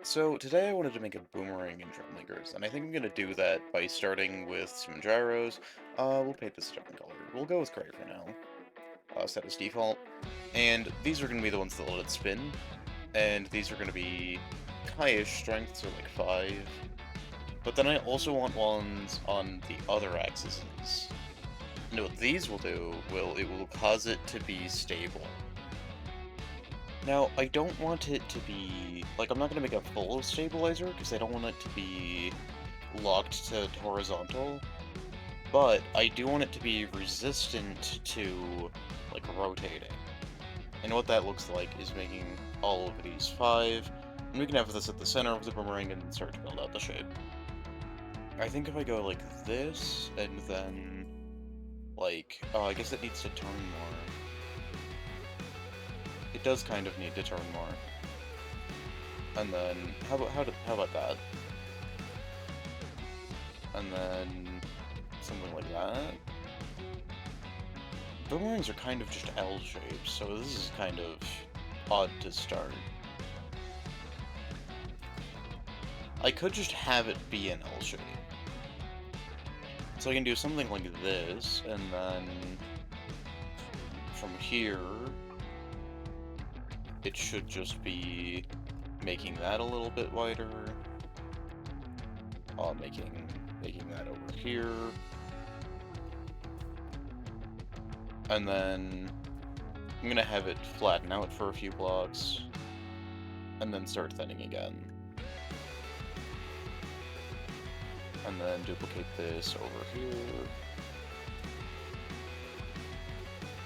So today I wanted to make a boomerang in Trailmakers, and I think I'm gonna do that by starting with some gyros. We'll paint this a different color. We'll go with gray for now. Set as default. And these are gonna be the ones that let it spin, and these are gonna be high-ish strength, so like 5. But then I also want ones on the other axes. And what these will do, it will cause it to be stable. Now, I don't want it to be, like, I'm not going to make a full stabilizer, because I don't want it to be locked to horizontal, but I do want it to be resistant to, like, rotating. And what that looks like is making all of these 5, and we can have this at the center of the boomerang and start to build out the shape. I think if I go like this, and then, like, oh, I guess it needs to turn more. It does kind of need to turn more. And then, how about that? And then, something like that. Boomerangs are kind of just L shapes, so this is kind of odd to start. I could just have it be an L shape. So I can do something like this, and then from here, it should just be making that a little bit wider. Making that over here. And then I'm gonna have it flatten out for a few blocks, and then start thinning again. And then duplicate this over here.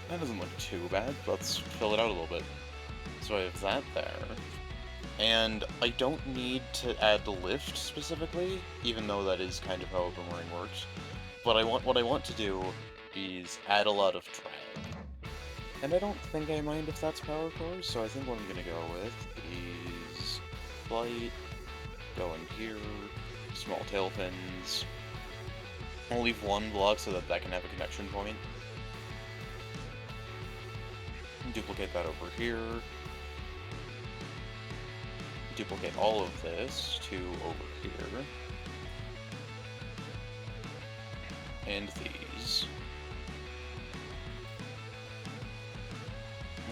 That doesn't look too bad. Let's fill it out a little bit. So I have that there. And I don't need to add the lift specifically, even though that is kind of how a boomerang works. But what I want to do is add a lot of drag. And I don't think I mind if that's power cores, so I think what I'm gonna go with is flight, go in here, small tail fins. I'll leave one block so that can have a connection point. Duplicate that over here. Duplicate all of this to over here. And these.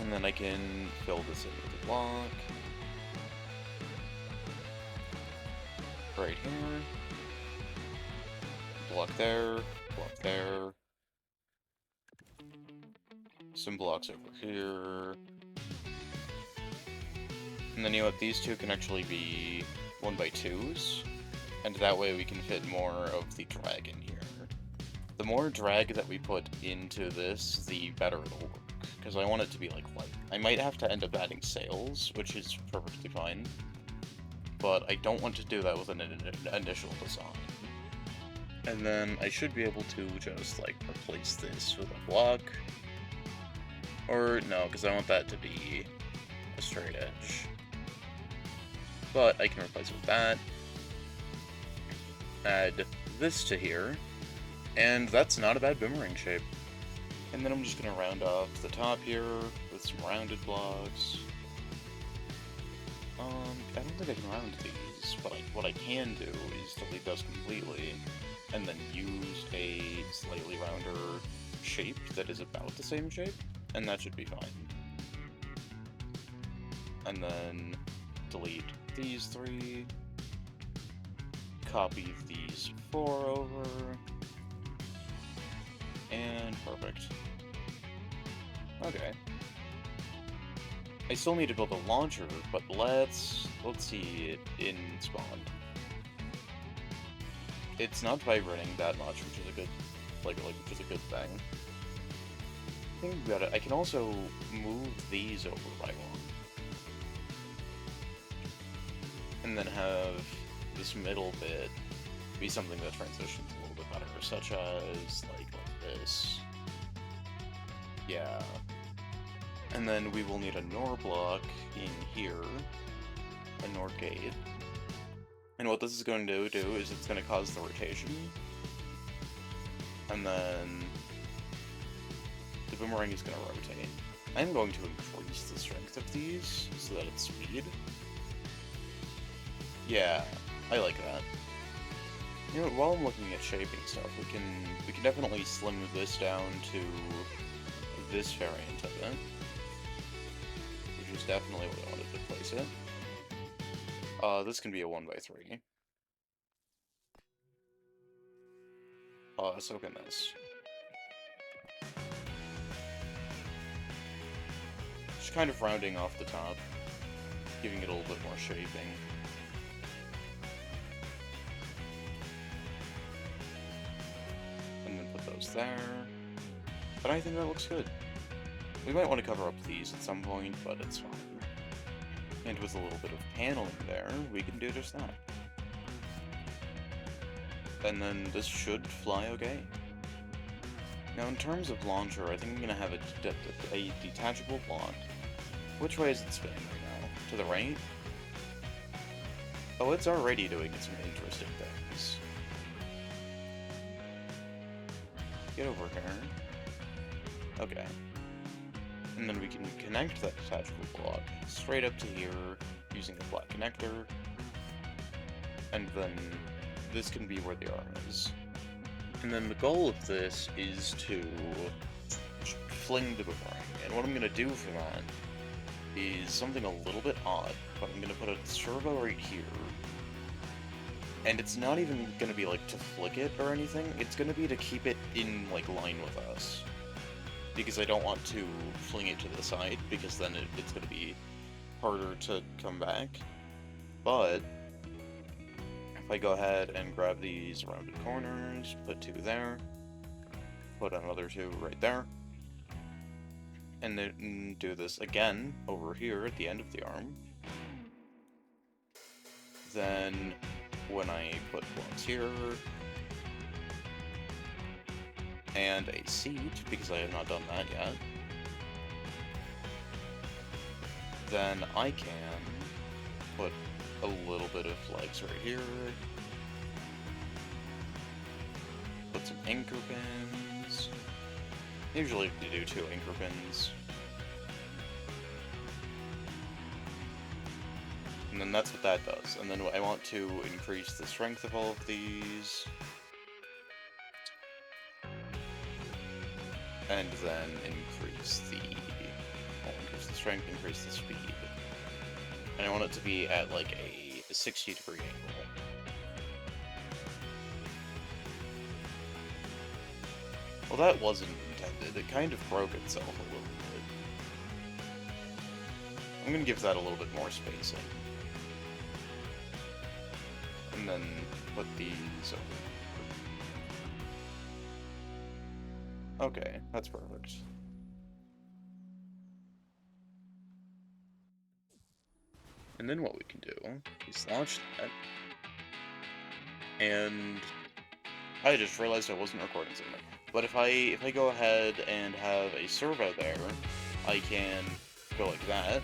And then I can fill this in with a block. Right here. Block there. Block there. Some blocks over here. And then you know what, these two can actually be 1x2s, and that way we can fit more of the drag in here. The more drag that we put into this, the better it'll work, because I want it to be, like, light. I might have to end up adding sails, which is perfectly fine, but I don't want to do that with an initial design. And then I should be able to just, like, replace this with a block. Or, no, because I want that to be a straight edge. But I can replace it with that. Add this to here. And that's not a bad boomerang shape. And then I'm just going to round off the top here with some rounded blocks. I don't think I can round these, but what I can do is delete those completely, and then use a slightly rounder shape that is about the same shape, and that should be fine. And then delete these 3, copy these 4 over, and perfect. Okay. I still need to build a launcher, but let's see it in spawn. It's not vibrating that much, which is a good, which is a good thing. I think we got it. I can also move these over by 1. And then have this middle bit be something that transitions a little bit better, such as, like this. Yeah. And then we will need a NOR block in here, a NOR gate. And what this is going to do is it's going to cause the rotation. And then the boomerang is going to rotate. I'm going to increase the strength of these so that it's speed. Yeah, I like that. You know what, while I'm looking at shaping stuff, we can definitely slim this down to this variant of it, which is definitely where I wanted to place it. This can be a 1x3. So can this. Just kind of rounding off the top, giving it a little bit more shaping. And then put those there. But I think that looks good. We might want to cover up these at some point, but it's fine. And with a little bit of paneling there, we can do just that. And then this should fly okay. Now in terms of launcher, I think I'm going to have a detachable block. Which way is it spinning right now? To the right? Oh, it's already doing some interesting things. Get over here. Okay. And then we can connect that detachable block straight up to here using the flat connector. And then this can be where the arm is. And then the goal of this is to fling the boomerang. And what I'm going to do for that is something a little bit odd, but I'm going to put a servo right here. And it's not even going to be like to flick it or anything, it's going to be to keep it in like line with us. Because I don't want to fling it to the side, because then it's going to be harder to come back. But if I go ahead and grab these rounded corners, put 2 there, put another 2 right there, and then do this again over here at the end of the arm, then when I put blocks here, and a seat, because I have not done that yet, then I can put a little bit of legs right here, put some anchor pins, usually you do 2 anchor pins, and then that's what that does, and then I want to increase the strength of all of these, and then increase the strength, increase the speed. And I want it to be at like a 60-degree angle. Well, that wasn't intended. It kind of broke itself a little bit. I'm gonna give that a little bit more spacing. And then put these over. Okay, that's perfect. And then what we can do is launch that. And I just realized I wasn't recording something. But if I go ahead and have a servo there, I can go like that.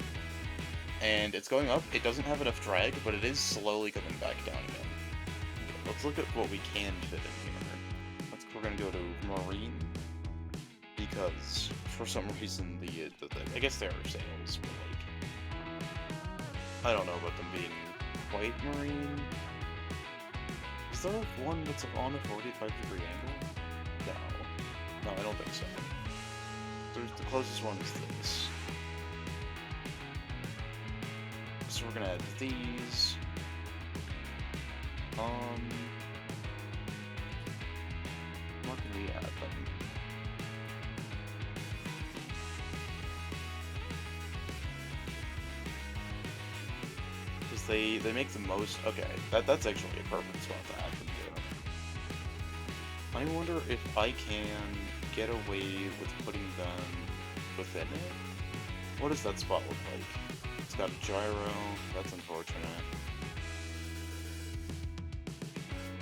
And it's going up. It doesn't have enough drag, but it is slowly coming back down again. Let's look at what we can fit in here. We're gonna go to Marine. Because for some reason I guess there are sails, but like I don't know about them being white marine. Is there one that's on a 45-degree angle? No, I don't think so. The closest one is this. So we're gonna add these. Where can we add them? They make the most. Okay, that's actually a perfect spot to add them to. I wonder if I can get away with putting them within it. What does that spot look like? It's got a gyro. That's unfortunate.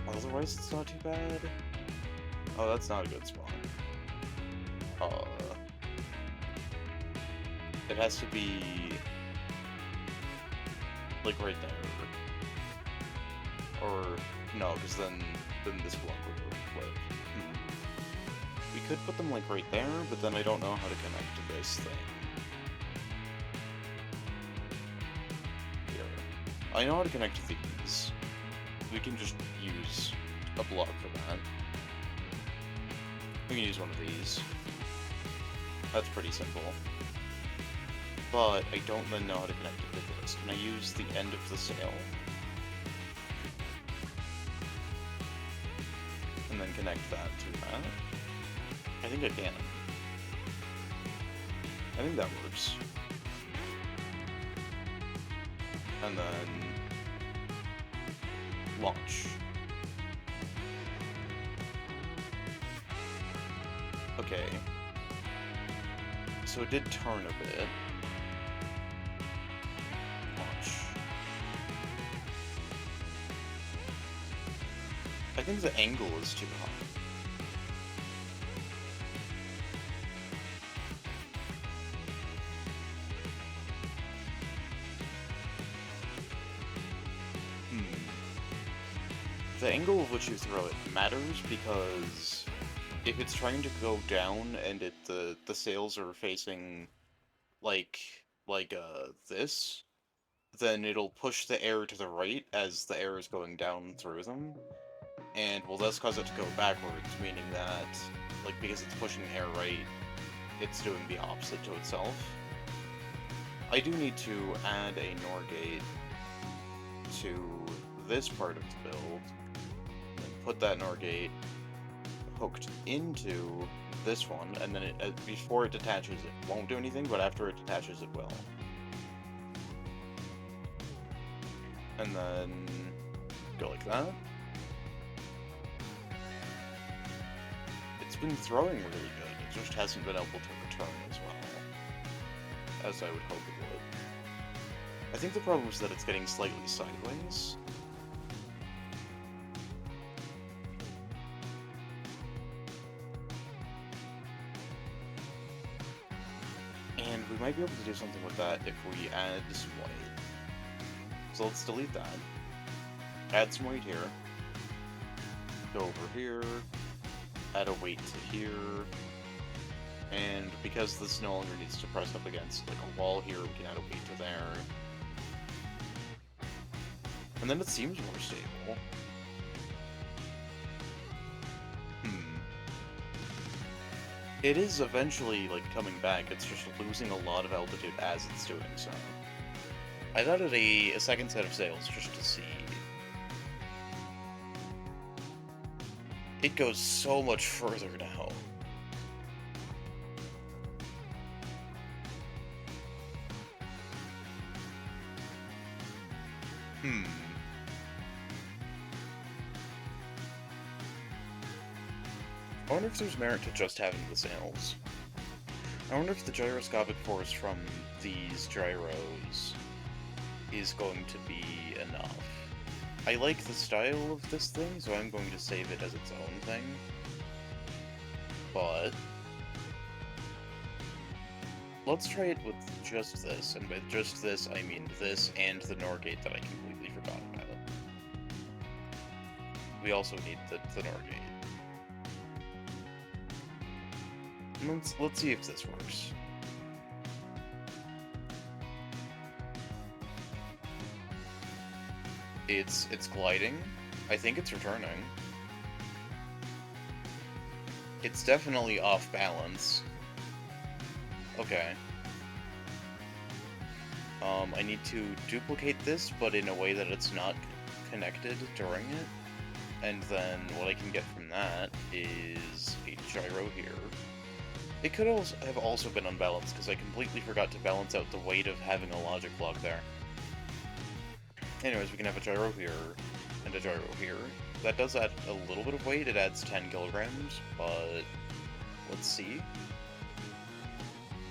Otherwise, it's not too bad. Oh, that's not a good spot. It has to be like right there. Or no, because then this block would flip. We could put them like right there, but then I don't know how to connect to this thing. Here. I know how to connect these. We can just use a block for that. We can use one of these. That's pretty simple. But I don't then know how to connect it to this. Can I use the end of the sail? And then connect that to that? I think I can. I think that works. And then launch. Okay. So it did turn a bit. Launch. I think the angle is too high. The angle of which you throw it matters because if it's trying to go down and the sails are facing like this, then it'll push the air to the right as the air is going down through them, and will thus cause it to go backwards, meaning that, like, because it's pushing air right, it's doing the opposite to itself. I do need to add a NOR gate to this part of the build, and put that NOR gate hooked into this one, and then before it detaches it won't do anything, but after it detaches it will. And then go like that. It's been throwing really good, it just hasn't been able to return as well as I would hope it would. I think the problem is that it's getting slightly sideways. And we might be able to do something with that if we add some weight. So let's delete that. Add some weight here. Go over here. Add a weight to here. And because this no longer needs to press up against like a wall here, we can add a weight to there. And then it seems more stable. It is eventually, like, coming back, it's just losing a lot of altitude as it's doing so. I've added a second set of sails just to see. It goes so much further now. I wonder if there's merit to just having the sails. I wonder if the gyroscopic force from these gyros is going to be enough. I like the style of this thing, so I'm going to save it as its own thing. But let's try it with just this, and by just this I mean this and the NOR gate that I completely forgot about. We also need the NOR gate. Let's see if this works. It's gliding. I think it's returning. It's definitely off balance. Okay. I need to duplicate this, but in a way that it's not connected during it. And then what I can get from that is a gyro here. It could have also been unbalanced, because I completely forgot to balance out the weight of having a logic block there. Anyways, we can have a gyro here, and a gyro here. That does add a little bit of weight, it adds 10 kilograms, but let's see.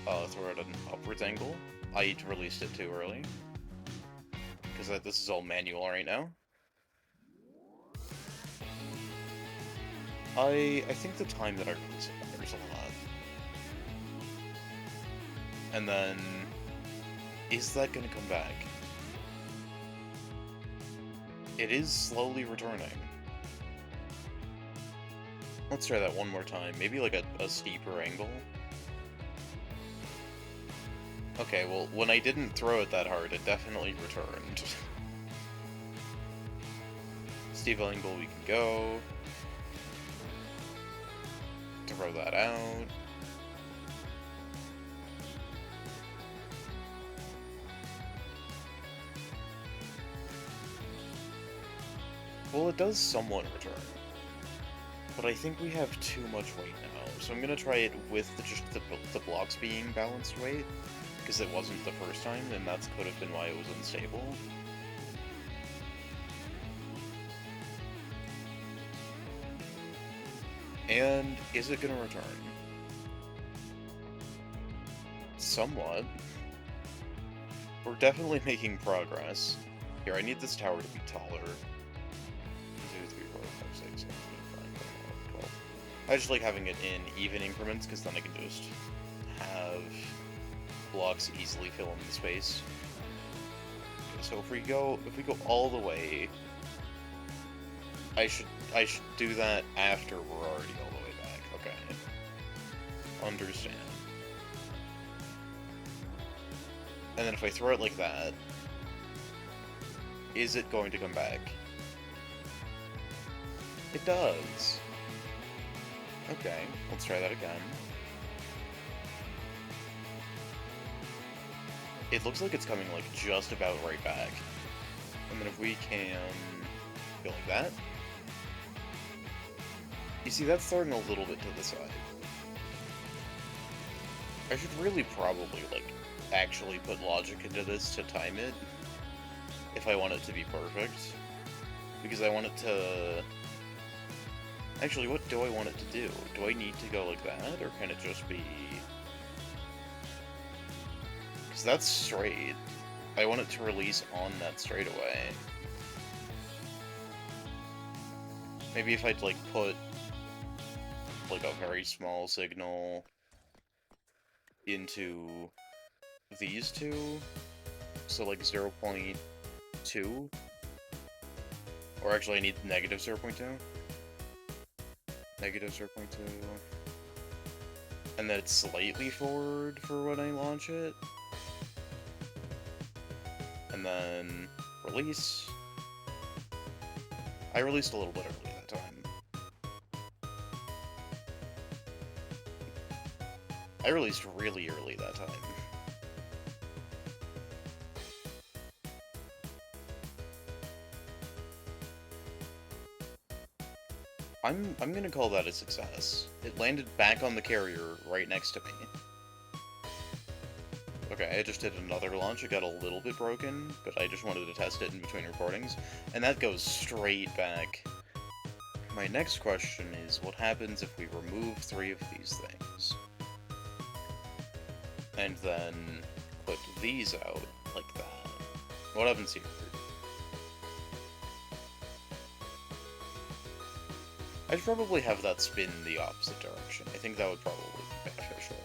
Throw it at an upwards angle. I released it too early, because this is all manual right now. I think the time that I release it matters a lot. And then, is that gonna come back? It is slowly returning. Let's try that one more time, maybe like a steeper angle. Okay, well, when I didn't throw it that hard, it definitely returned. Steve angle we can go. Throw that out. Well, it does somewhat return. But I think we have too much weight now, so I'm gonna try it with just the blocks being balanced weight, because it wasn't the first time, and that could have been why it was unstable. And is it gonna return? Somewhat. We're definitely making progress. Here, I need this tower to be taller. 2, 3, 4, 5, 6, 7, 8, 9, 10, 11, 12. I just like having it in even increments, because then I can just have blocks easily fill in the space. Okay, so if we go all the way, I should do that after we're already all the way back. Okay. Understand. And then if I throw it like that, is it going to come back? It does. Okay, let's try that again. It looks like it's coming, like, just about right back. And then if we can go like that. You see, that's throwing a little bit to the side. I should really probably, like, actually put logic into this to time it, if I want it to be perfect. Because I want it to... Actually, what do I want it to do? Do I need to go like that, or can it just be... Because that's straight. I want it to release on that straightaway. Maybe if I'd, like, put, like, a very small signal into these two, so, like, 0.2? Or actually, I need negative 0.2? Negative 0.2. And then it's slightly forward for when I launch it. And then release. I released a little bit early that time. I released really early that time. I'm gonna call that a success. It landed back on the carrier right next to me. Okay, I just did another launch. It got a little bit broken, but I just wanted to test it in between recordings. And that goes straight back. My next question is, what happens if we remove 3 of these things? And then put these out like that. What happens here? I'd probably have that spin the opposite direction. I think that would probably be beneficial.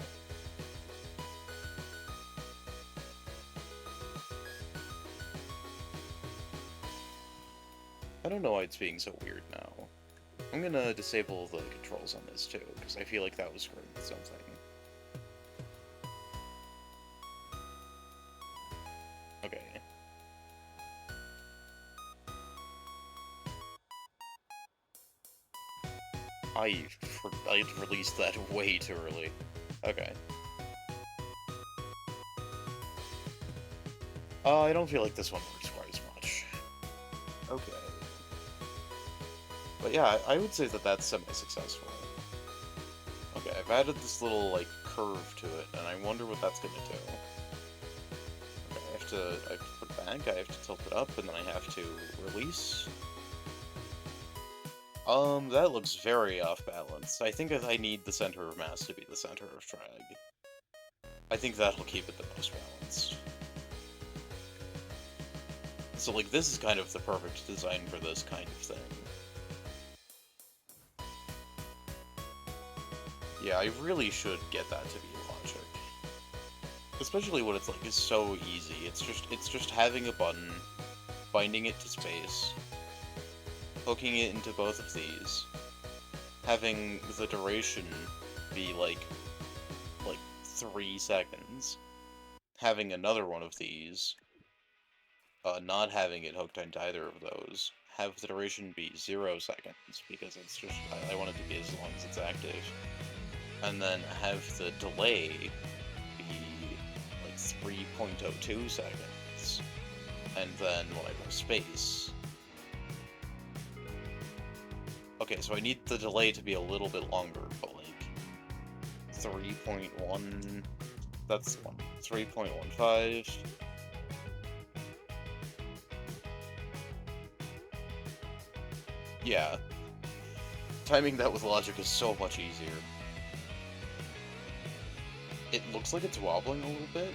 I don't know why it's being so weird now. I'm gonna disable the controls on this too, because I feel like that was screwing with something. Okay. I released that way too early. Okay. I don't feel like this one works quite as much. Okay. But yeah, I would say that that's semi-successful. Okay, I've added this little, like, curve to it, and I wonder what that's gonna do. Okay, I have to put it back, I have to tilt it up, and then I have to release. That looks very off balance. I think I need the center of mass to be the center of drag. I think that'll keep it the most balanced. So, like, this is kind of the perfect design for this kind of thing. Yeah, I really should get that to be logic. Especially when it's, like, is so easy. It's just having a button, binding it to space, hooking it into both of these, having the duration be, like 3 seconds, having another one of these, not having it hooked into either of those, have the duration be 0 seconds, because it's just, I want it to be as long as it's active, and then have the delay be like 3.02 seconds, and then when I press space. Okay, so I need the delay to be a little bit longer, but like 3.1, that's the one, 3.15. Yeah. Timing that with logic is so much easier. It looks like it's wobbling a little bit.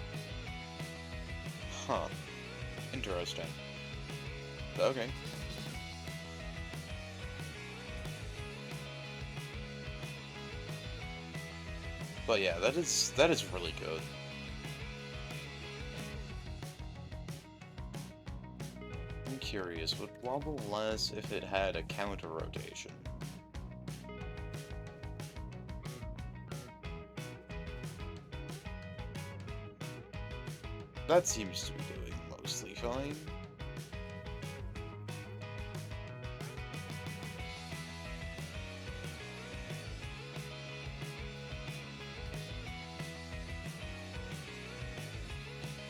Huh. Interesting. Okay. But yeah, that is really good. I'm curious, would wobble less if it had a counter rotation? That seems to be doing mostly fine.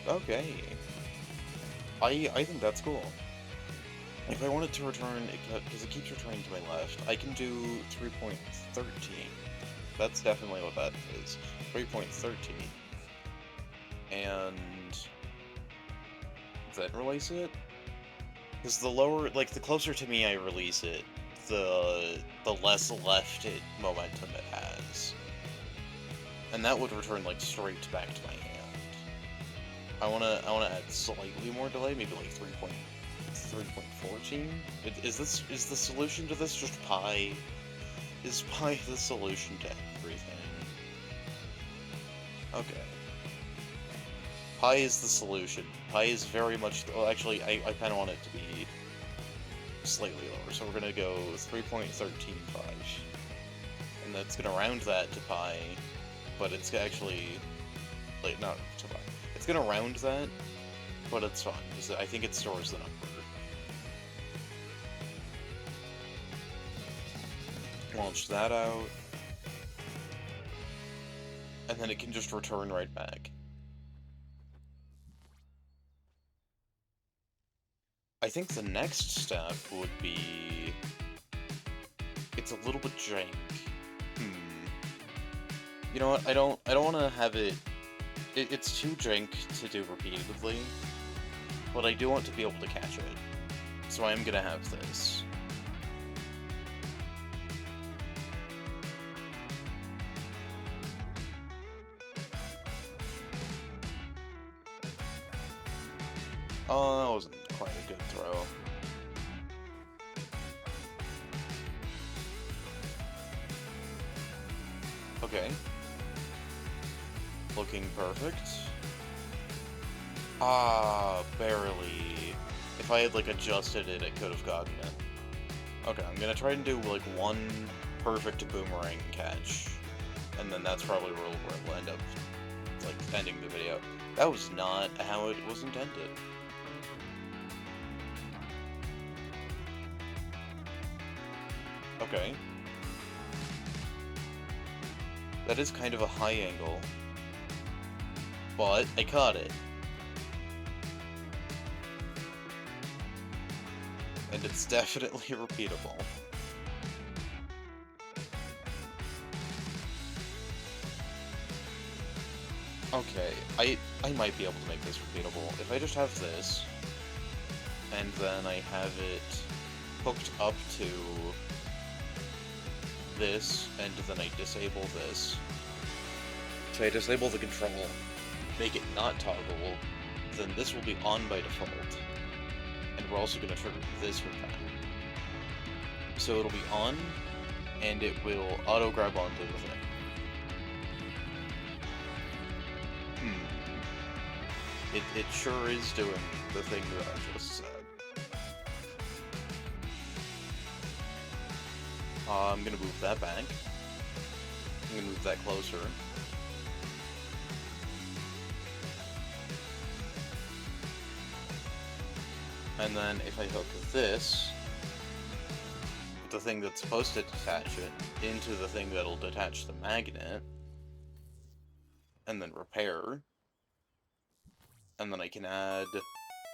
Okay. I think that's cool. If I wanted to return, because it keeps returning to my left, I can do 3.13. That's definitely what that is. 3.13. And then release it? Because the lower, like, the closer to me I release it, the less left momentum it has. And that would return, like, straight back to my hand. I wanna add slightly more delay, maybe like 3.14? Is the solution to this just pi? Is pi the solution to everything? Okay. Pi is the solution. Pi is very much... Well, actually, I kind of want it to be slightly lower, so we're gonna go 3.135. And that's gonna round that to pi, but it's actually... Like, not to pi. It's gonna round that, but it's fine, because I think it stores the number. Launch that out, and then it can just return right back. I think the next step would be... It's a little bit jank. You know what, I don't want to have it... It's too jank to do repeatedly, but I do want to be able to catch it. So I am gonna have this. Oh, that wasn't quite a good throw. Okay. Looking perfect. Ah, barely. If I had, like, adjusted it, I could have gotten it. Okay, I'm gonna try and do, like, one perfect boomerang catch. And then that's probably where we'll end up, like, ending the video. That was not how it was intended. Okay. That is kind of a high angle. But I caught it. And it's definitely repeatable. Okay, I might be able to make this repeatable. If I just have this, and then I have it hooked up to this, and then I disable this. So I disable the control, make it not toggleable, then this will be on by default. And we're also going to trigger this with that. So it'll be on, and it will auto-grab onto the thing. It sure is doing the thing that I just said. I'm gonna move that back. I'm gonna move that closer. And then if I hook this, the thing that's supposed to detach it, into the thing that'll detach the magnet, and then repair, and then I can add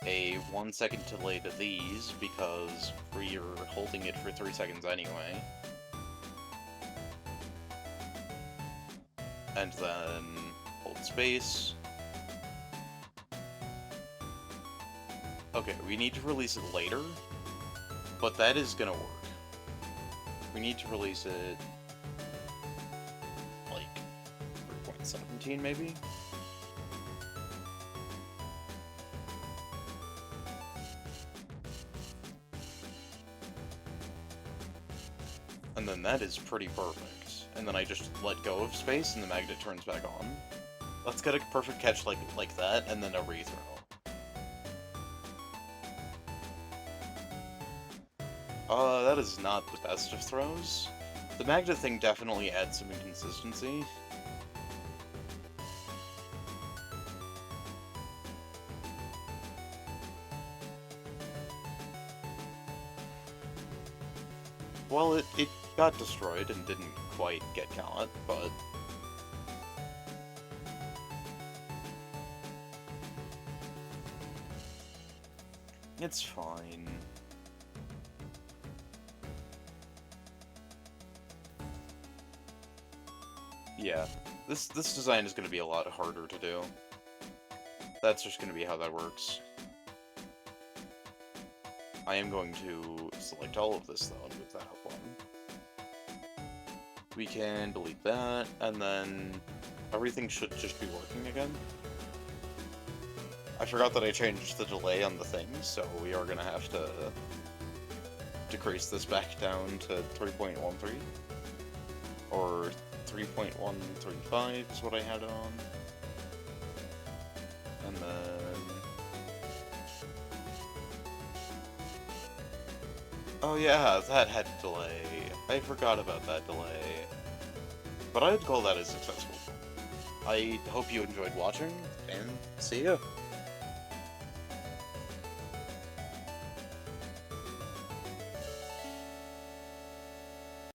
a 1-second delay to these, because you're holding it for 3 seconds anyway. And then hold space. Okay, we need to release it later, but that is gonna work. We need to release it, like, 3.17 maybe? And then that is pretty perfect. And then I just let go of space and the magnet turns back on. Let's get a perfect catch like that, and then a rethrow. That is not the best of throws. The magnet thing definitely adds some inconsistency. Well, it got destroyed and didn't quite get caught, but... it's fine. Yeah, this design is going to be a lot harder to do. That's just going to be how that works. I am going to select all of this, though, and move that up one. We can delete that, and then everything should just be working again. I forgot that I changed the delay on the thing, so we are going to have to decrease this back down to 3.13. Or 3.135 is what I had it on. And then... oh yeah, that had delay. I forgot about that delay. But I'd call that a successful. I hope you enjoyed watching, and see ya!